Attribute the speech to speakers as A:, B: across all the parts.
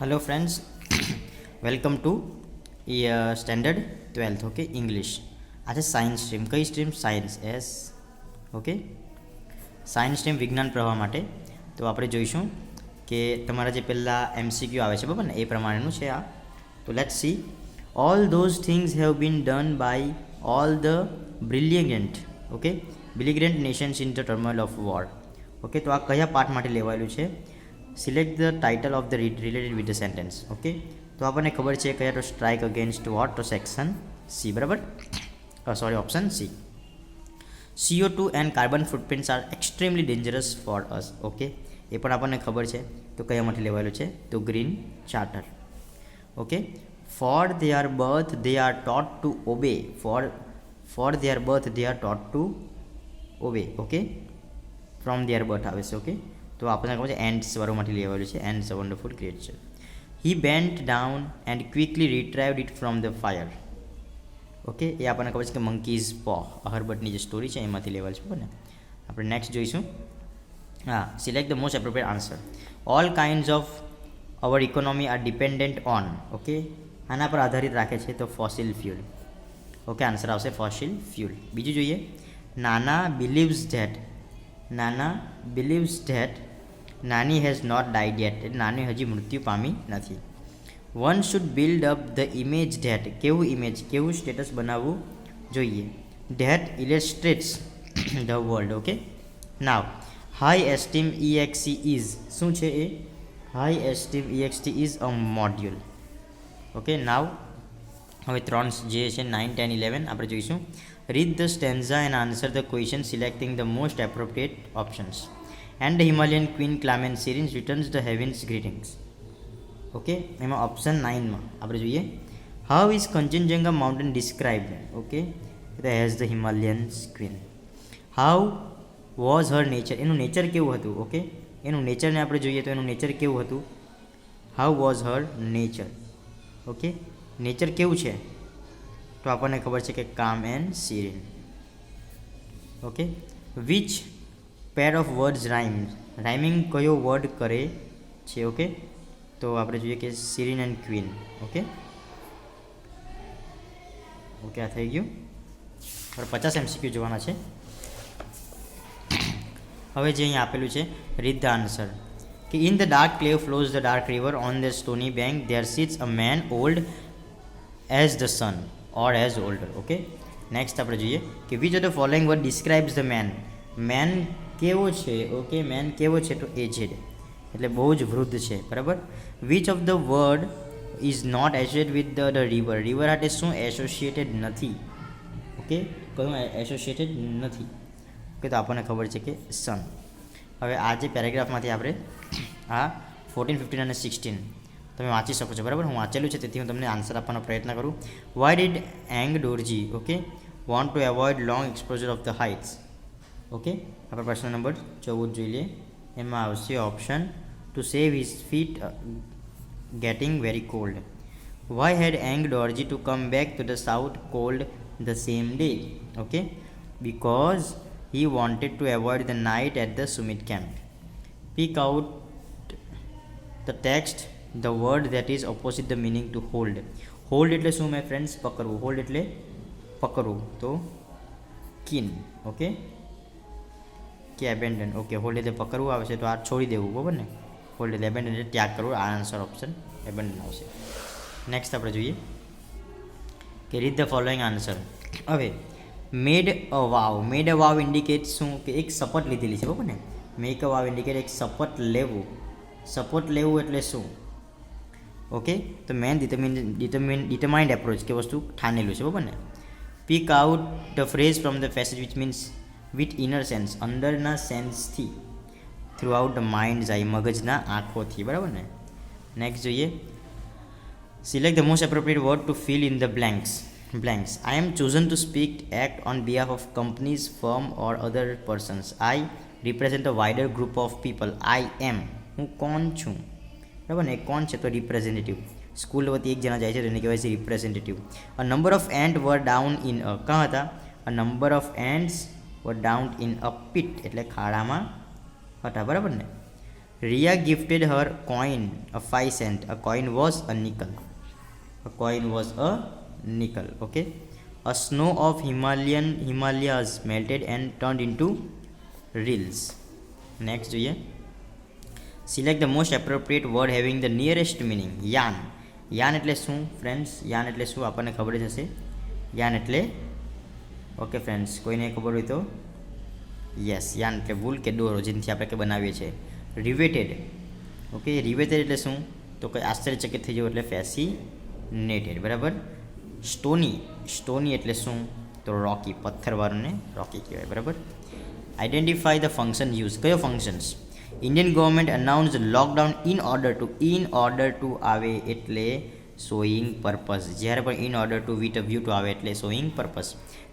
A: Hello friends, welcome to standard 12th okay English. आज science stream कई stream science एस okay science stream विज्ञान प्रवाह माटे तो આપણે જોઈશું કે તમારા જે પહેલા MCQ આવે છે બરાબર ને એ પ્રમાણેનું છે આ। તો let's see all those things have been done by all the brilliant nations in the turmoil of war. Okay તો આ કયા પાર્ટ માટે લેવાયેલું છે? Select the title of the related with the sentence. Okay તો આપણને ખબર છે કયા તો સ્ટ્રાઇક અગેન્સ્ટ વોટ, તો સેક્શન સી બરાબર, sorry option C. CO2 and carbon footprints are extremely dangerous for us. Okay એ પણ આપણને ખબર છે, તો કયા માટે લેવાયેલું છે? તો green charter. Okay for their birth they are taught to obey, for their birth they are taught to obey. Okay from their birth આવે છે। ઓકે તો આપણને ખબર છે એન્ડ્સ વાળુંમાંથી લેવાયેલું છે, ends a wonderful creature. He bent down and quickly retrieved it from the fire. Okay એ આપણને ખબર છે કે મંકીઝ પો, હર્બર્ટની જે સ્ટોરી છે એમાંથી લેવાયેલ છે બરાબર ને। આપણે નેક્સ્ટ જોઈશું, હા, select the most appropriate answer. All kinds of our economy are dependent on. Okay આના પર આધારિત રાખે છે તો ફોસિલ ફ્યુલ। ઓકે આન્સર આવશે ફોસિલ ફ્યુલ। બીજું જોઈએ, Nana believes that Nani has not died yet, એટલે નાની હજી મૃત્યુ પામી નથી। One should build up the image that, કેવું સ્ટેટસ બનાવવું જોઈએ? That illustrates the world. Okay now high esteem EXE is, શું છે એ? High esteem EXT is a module. Okay now હવે ત્રણ જે છે 9, 10, 11 આપણે જોઈશું। Read the stanza and answer the question selecting the most appropriate options. And the Himalayan queen calm and serene returns the heaven's greetings. Okay એમાં option 9માં આપણે જોઈએ, how is Kanchenjunga mountain described? Okay as the Himalayans queen. How was her nature, એનું nature કેવું હતું? Okay એનું નેચરને આપણે જોઈએ તો એનું નેચર કેવું હતું? How was her nature? Okay nature કેવું છે? તો આપણને ખબર છે કે કામ and સિરીન। Okay which pair of words rhyming કયો વર્ડ કરે છે? ઓકે તો આપણે જોઈએ કે સિરીન એન્ડ ક્વીન। ઓકે ઓકે આ થઈ ગયું। હવે 50 MCQ જોવાના છે। હવે જે અહીંયા આપેલું છે, રીડ ધ આન્સર કે in the dark cleave flows the dark river on the stony bank there sits a man old as the sun or as older. Okay next આપણે જોઈએ કે which of the following word describes the man કેવો છે? Okay main કેવો છે? તો aged, એટલે બહુ જ વૃદ્ધ છે બરાબર। Which of the word is not associated with the river, river હાટે શું એસોસિએટેડ નથી? ઓકે કયું એસોસિએટેડ નથી? ઓકે તો આપણને ખબર છે કે સન। હવે આ જે પેરેગ્રાફમાંથી આપણે આ 14, 15 અને 16 તમે વાંચી શકો છો બરાબર। હું વાંચેલું છે તેથી હું તમને આન્સર આપવાનો પ્રયત્ન કરું। Why did Ang Dorji okay want to avoid long exposure of the heights? Okay આપણે પ્રશ્ન નંબર 14 જોઈ લઈએ। એમાં આવશે option to save his feet getting very cold. Why had Ang Dorji to come back to the south cold the same day? Okay because he wanted to avoid the night at the summit camp. Pick out the text, the word that is opposite the meaning to hold. Hold એટલે શું my friends? પકડવું। hold એટલે પકડવું, તો keen. Okay કે abandon. Okay hold એટલે પકડવું આવશે તો આ છોડી દેવું બરાબર ને। hold એટલે abandon એટલે ત્યાગ કરવું, આ આન્સર ઓપ્શન abandon આવશે। નેક્સ્ટ આપણે જોઈએ કે રીડ ધ ફોલોઈંગ આન્સર। હવે મેડ અ વાવ ઇન્ડિકેટ શું? કે એક શપથ લીધેલી છે બરાબર ને। મેક અ વાવ ઇન્ડિકેટ એક શપથ લેવું એટલે શું? ઓકે તો મેન ડિટરમાઇન્ડ એપ્રોચ કે વસ્તુ ઠાનેલું છે બરાબર ને। Pick out the phrase from the passage which means with inner sense, અંદરના સેન્સથી, throughout the mind's eye, મગજના આંખોથી બરાબર ને। નેક્સ્ટ જોઈએ, select the most appropriate word to fill in the blanks. I am chosen to speak, act on behalf of companies, firm or other persons. I represent a wider group of people. I am, હું કોણ છું બરાબર ને? કોણ છે તો representative. School વતી એક જણા જાય છે તો એને કહેવાય છે representative. A number of ant were down in a, કાં હતા? A number of ants were down in a pit, એટલે ખાડામાં હતા બરાબર ને। Ria gifted her coin, a 5 cent. A coin was a nickel. A coin was a nickel. Okay. A snow of Himalayas melted and turned into rills. Next જોઈએ. Select the most appropriate word having the nearest meaning. Yarn. Yarn એટલે શું friends? Yarn એટલે શું આપણને ખબર જ હશે. Yarn એટલે ઓકે ફ્રેન્ડ્સ, કોઈને ખબર હોય તો યસ, યાન એટલે વૂલ કે દોરો જેનાથી આપણે કંઈ બનાવીએ છીએ. રિવેટેડ. ઓકે, રિવેટેડ એટલે શું? તો કંઈ આશ્ચર્યચકિત થઈ જવું એટલે ફેસિનેટેડ. બરાબર. સ્ટોની. સ્ટોની એટલે શું? તો રોકી, પથ્થરવાળુંને રોકી કહેવાય. બરાબર. Identify the function use. કયો ફંક્શન્સ? Indian government announce lockdown in order to આવે એટલે શોઈંગ પર્પઝ. જ્યારે પણ in order to with view to આવે એટલે શોઈંગ પર્પઝ.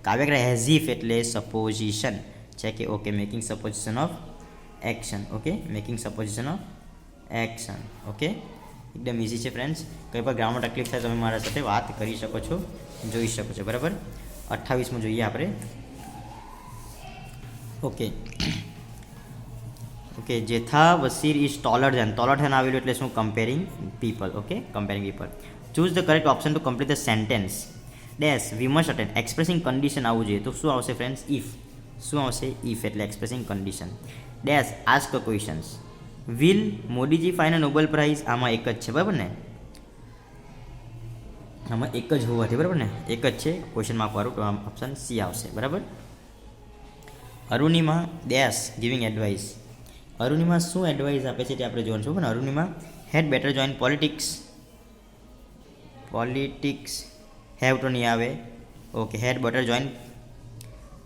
A: કાવ્યગ્રહ હેઝીફ એટલે સપોઝિશન છે કે okay, making supposition of action. Okay, making supposition of action. Okay, એકદમ ઇઝી છે ફ્રેન્ડ્સ. કંઈ પણ ગ્રામર તકલીફ થાય તમે મારા સાથે વાત કરી શકો છો, જોઈ શકો છો. બરાબર. 28મું જોઈએ આપણે. Okay okay, Jetha Vasir is taller than. Taller than આવેલું એટલે શું? Comparing people. Okay, comparing people. Choose the correct option to complete the sentence. Dash we must attend. Expressing condition આવવું જોઈએ તો શું આવશે ફ્રેન્ડ્સ? ઇફ. શું આવશે? ઇફ એટલે expressing condition. Dash ask questions. Will Modiji fine a Nobel prize. આમાં એક જ છે, બરાબર ને? આમાં એક જ હોવાથી, બરાબર ને? એક જ છે ક્વેશ્ચન માર્ક વાળું, તો આમ ઓપ્શન સી આવશે. બરાબર. Arunima dash giving advice. Arunima શું એડવાઇસ આપે છે તે આપણે જોવાનું છું. પણ Arunima had better join politics. Politics have તો નહીં આવે. ઓકે, હેડ બેટર જોઈન,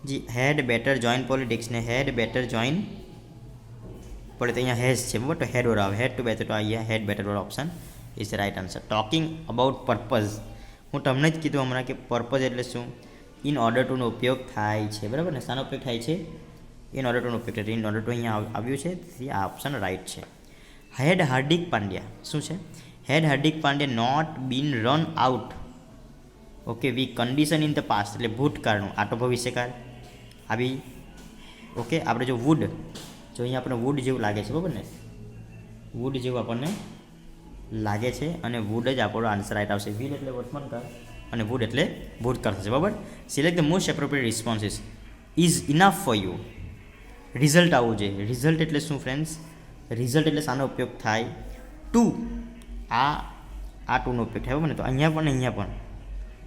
A: જી હેડ બેટર જોઈન પોલિટિક્સ ને હેડ બેટર જોઈન પડે તો અહીંયા હેઝ છે, બરાબર. તો હેડ ઓર આવે. હેડ ટુ બેટર તો અહીંયા had better or option is the right answer. Talking about purpose. હું તમને જ કીધું હમણાં કે પર્પઝ એટલે શું? ઇન ઓર્ડર ટુનો ઉપયોગ થાય છે, બરાબર ને? શાનો ઉપયોગ થાય છે? ઇન ઓર્ડર ટુનો ઉપયોગ થાય. ઇન ઓર્ડર ટુ અહીંયા આવ્યું છે, તેથી આ ઓપ્શન રાઇટ છે. હેડ હાર્દિક પાંડ્યા. શું છે? Had Hardik Pandya not been run out. Okay, we condition in the past એટલે ભૂતકાળનું. આ તો ભવિષ્યકાળ આવી. ઓકે, આપણે જો વુડ, જો અહીંયા આપણને વુડ જેવું લાગે છે, બરાબર ને? વુડ જેવું આપણને લાગે છે અને વુડ જ આપણો આન્સર રાઇટ આવશે. વિલ એટલે વર્તમાનકાળ અને વુડ એટલે ભૂતકાળ થશે, બરાબર. Select the most appropriate responses. Is enough for you. Result આવવું જોઈએ. રિઝલ્ટ એટલે શું ફ્રેન્ડ્સ? રિઝલ્ટ એટલે શાનો ઉપયોગ થાય? ટુ. આ ટુનો ઉપયોગ થાય, બરાબર ને? તો અહીંયા પણ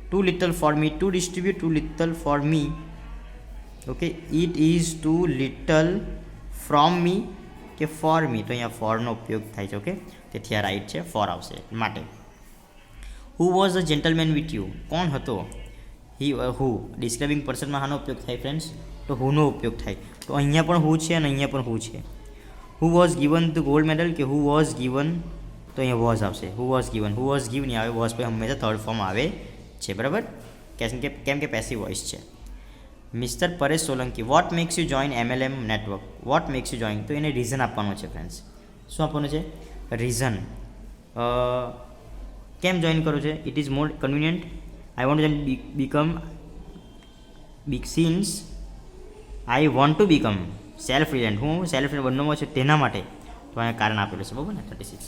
A: too little for me to distribute. Too little for me. Okay, it is too little from me કે ફોર મી. તો અહીંયા ફોરનો ઉપયોગ થાય છે. ઓકે, તેથી આ રાઈટ છે, ફોર આવશે માટે. Who was a gentleman with you. કોણ હતો? હુ ડિસ્ક્રાઇબિંગ પર્સનમાં શાનો ઉપયોગ થાય ફ્રેન્ડ્સ? તો હુનો ઉપયોગ થાય. તો અહીંયા પણ હુ છે અને અહીંયા પણ હુ છે. Who was given the gold medal કે હુ વોઝ ગિવન, તો અહીંયા વોઝ આવશે. Who was given. Who was given નહીં આવે, વોઝ પછી હંમેશા થર્ડ ફોર્મ આવે છે, બરાબર. કેમ કે પેસિવ વોઇસ છે. Mister Paresh Solanki. What makes you join MLM network. What makes you join, તો એને રીઝન આપવાનું છે ફ્રેન્ડ્સ. શું આપવાનું છે? રીઝન. કેમ જોઈન કરવું છે? It is more convenient. I want to become big since I want to become self reliant. હું સેલ્ફ રિલાયન્ટ બનવામાં છે તેના માટે. તો અહીંયા કારણ આપેલું છે, બરાબર ને? 36.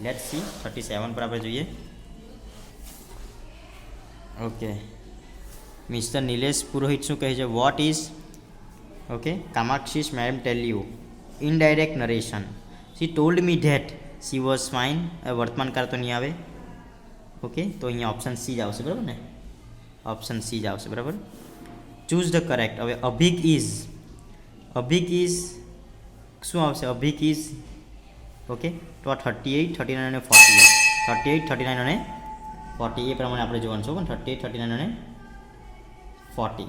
A: લેટ્સ સી 37 પર આપણે જોઈએ. ઓકે, મિસ્ટર નિલેશ પુરોહિત શું કહે છે? What is okay Kamakshi's madam tell you. Indirect narration. She told me that she was fine. વર્તમાન કાળ તો નહીં આવે. ઓકે, તો અહીંયા ઓપ્શન સી જ આવશે, બરાબર ને? ઓપ્શન સી જ આવશે, બરાબર. Choose the correct. હવે અભિક ઇઝ શું આવશે? અભિક ઇઝ ઓકે, તો આ 38, 39 અને 40. 38, 39 અને 40 એ પ્રમાણે આપણે જોવાનું છે. પણ 38, 39 અને 40.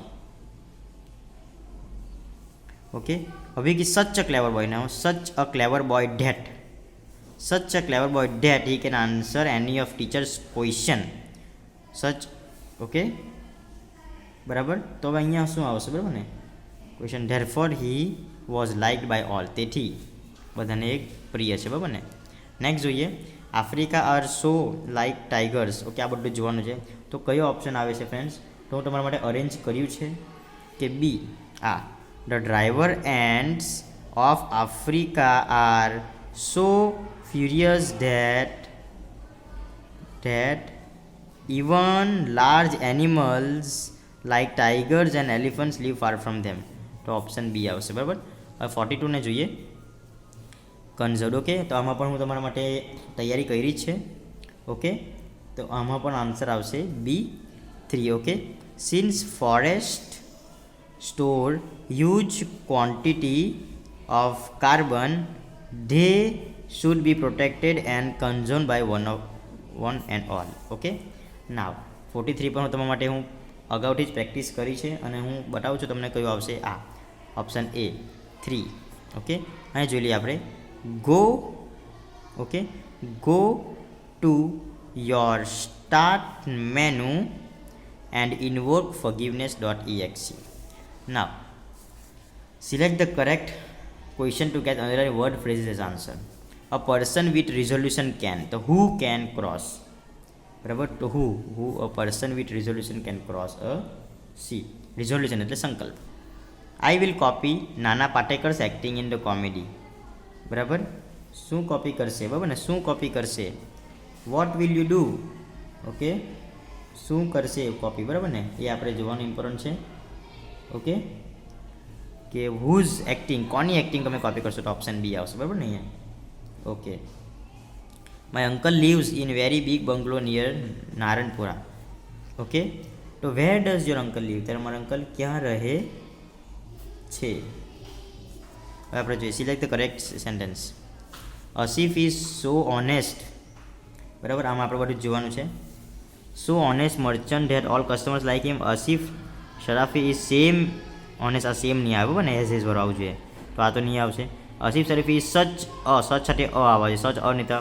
A: ઓકે, અભિક ઇઝ સચ a clever boy. Now such a clever boy that. Such a clever boy that he can answer any of teacher's question. Such okay, બરાબર. તો હવે અહીંયા શું આવશે? બરાબર ને? Question. therefore he was liked by all. તેથી બધાને એક પ્રિય છે, બરાબર ને? નેક્સ્ટ જોઈએ. Africa are so like tigers. Okay, આ બધું જોવાનું છે. તો કયો ઓપ્શન આવે છે ફ્રેન્ડ્સ? તો હું તમારા માટે અરેન્જ કર્યું છે કે B. The driver ends of Africa are so furious that even large animals like tigers and elephants live far from them. તો ઓપ્શન બી આવશે બરાબર. હવે 42 ને જોઈએ. કન્ઝર્વડ. ઓકે, તો આમાં પણ હું તમારા માટે તૈયારી કરી જ છે. ઓકે, તો આમાં પણ આન્સર આવશે B3. Okay, since forest store huge quantity of carbon, they should be protected and consumed by one and all. Okay, now 43 પણ તમારા માટે હું અગાઉથી જ પ્રેક્ટિસ કરી છે અને હું બતાવું છું તમને કયું આવશે. આ ઓપ્શન A 3. ઓકે, અહીં જોઈ લઈએ આપણે. go to your start menu and invoke forgiveness.exe. Now select the correct question to get another word phrases as answer. A person with resolution can. તો who can cross. બરાબર, તો who a person with resolution can cross a sea. resolution એટલે સંકલ્પ. I will copy નાના પાટેકર્સ acting in the comedy. બરાબર, શું copy કરશે. બરાબર ને, શું કોપી કરશે. what will you do. Okay, શું કરશે કોપી. બરાબર ને, એ આપણે જોવાનું ઇમ્પોર્ટન્ટ છે. ઓકે, કે હુઝ એક્ટિંગ, કોની એક્ટિંગ તમે કોપી કરશો. તો ઓપ્શન બી આવશે. બરાબર ને અહીંયા. Okay, my uncle lives in very big bungalow near Naranpura. Okay, તો where does your uncle live. ત્યારે મારા અંકલ ક્યાં રહે છે. હવે આપણે જોઈએ. Select the correct sentence. Asif is so honest. બરાબર, આમાં આપણે બધું જ જોવાનું છે. So honest merchant that all customers like him. Asif Sharafi is same honest. આ સેમ નહીં આવે. બરાબર ને, એઝ વાળું આવવું જોઈએ. તો આ તો નહીં આવશે. અસીફ શરીફી ઇઝ સચ સચ સાથે આવે છે. સચ નહીં તો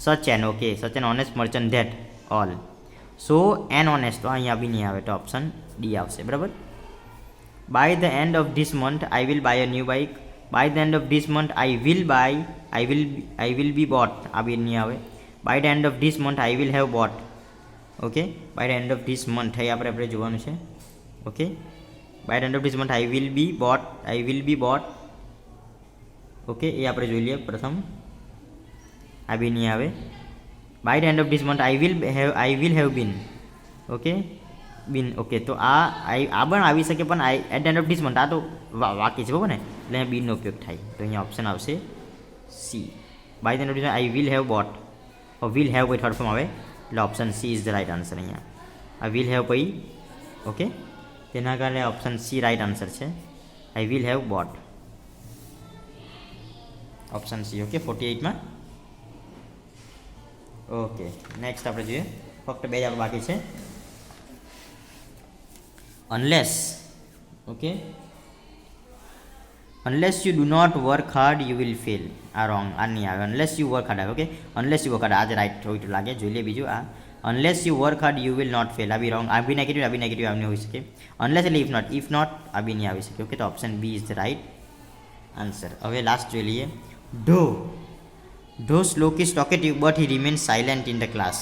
A: such an. Okay, such an honest merchant that all. So an honest તો અહીંયા બી નહીં આવે. તો ઓપ્શન ડી આવશે. બરાબર. By the end of this month I will buy a new bike. By the end of this month I will be bought. આ B નહીં આવે. By the end of this month I will have bought. Okay, by the end of this month એ આપણે જોવાનું છે. Okay, by the end of this month I will be bought. Okay, એ આપણે જોઈ લઈએ પ્રથમ. આ બી નહીં આવે. By the end of this month I will have been. Okay, been. Okay, તો આ પણ આવી શકે, પણ at the end of this month આ તો વાક્ય છે. બરાબર ને, એટલે અહીંયા બીનનો ઉપયોગ થાય. તો અહીંયા ઓપ્શન આવશે C. By the end of this I will have bought. Will have પછી થર્ડ ફોર્મ આવે. એટલે option C is the right answer. અહીંયા આ વિલ હેવ પછી. ઓકે, તેના કારણે ઓપ્શન સી રાઇટ આન્સર છે. I will have both. Option C. Okay, 48માં. ઓકે, નેક્સ્ટ આપણે જોઈએ. ફક્ત બે જ આપણે બાકી છે. Unless. Okay, unless you do not work hard you will fail. આ રોંગ. આ નહીં આવે. unless you work hard આવે. Okay, unless you work hard આજે રાઈટ હોય લાગે. જોઈ લે બીજું. આ unless you work hard you will not fail. આ બી રોંગ. આ બી નેગેટિવ આવીને હોઈ શકે. unless એટલે if not આ બી નહીં આવી શકે. ઓકે, તો option B is the right answer. હવે લાસ્ટ જોઈ લઈએ. Though Shlok is talkative but he remains silent in the class.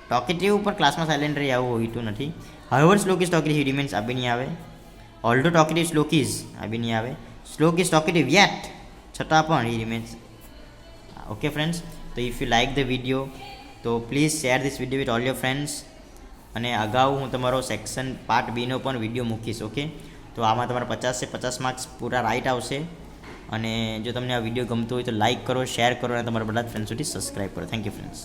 A: Talkative ઉપર ક્લાસમાં સાયલેન્ટ રહી આવું હોઈતું નથી. however શ્લોક ઇઝ ટોકેટિવ હી રિમેન્સ આ બી નહીં આવે. ઓલ્ડો ટોકેટિવ શ્લોક ઇઝ આ બી નહીં આવે. શ્લોક ઇઝ ટોકેટિવ યેટ છતાં પણ હી રિમેન્સ. ઓકે ફ્રેન્ડ્સ, તો if you like the video તો please share this video with all your friends. અને અગાઉ હું તમારો સેક્શન પાર્ટ બીનો પણ વિડીયો મૂકીશ. ઓકે, તો આમાં તમારા 50 માર્ક્સ પૂરા રાઈટ આવશે. અને જો તમને આ વિડીયો ગમતો હોય તો લાઇક કરો, શેર કરો અને તમારા બધા જ ફ્રેન્ડ્સ સુધી સબસ્ક્રાઈબ કરો. Thank you friends.